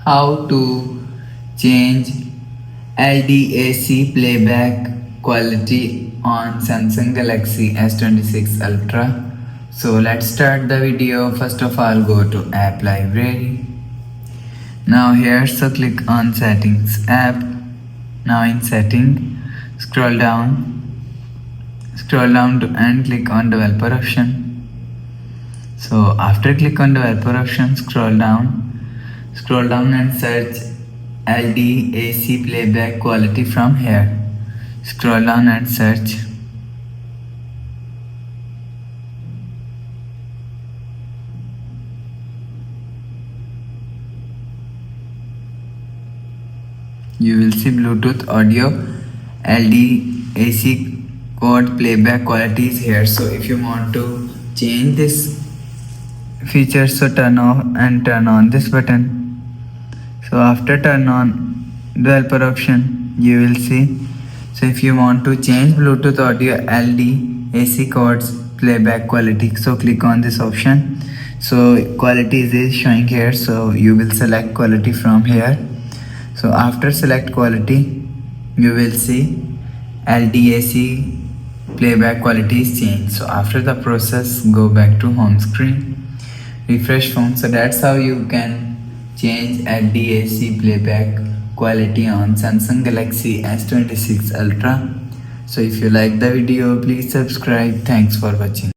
How to change LDAC playback quality on Samsung Galaxy S26 Ultra. So let's start the video. First of all, go to app library. Now here, so click on settings app. Now in setting, scroll down to and click on developer option. So after click on developer option, scroll down and search LDAC playback quality from here. Scroll down and search. You will see Bluetooth audio LDAC code playback quality is here. So if you want to change this feature, so turn off and turn on this button. So after turn on developer option, you will see. So if you want to change Bluetooth audio LDAC codes playback quality, so click on this option. So quality is showing here, so you will select quality from here. So after select quality, you will see LDAC playback quality is changed. So after the process, go back to home screen, refresh phone. So that's how you can change LDAC playback quality on Samsung Galaxy S26 Ultra. So if you like the video, please subscribe. Thanks for watching.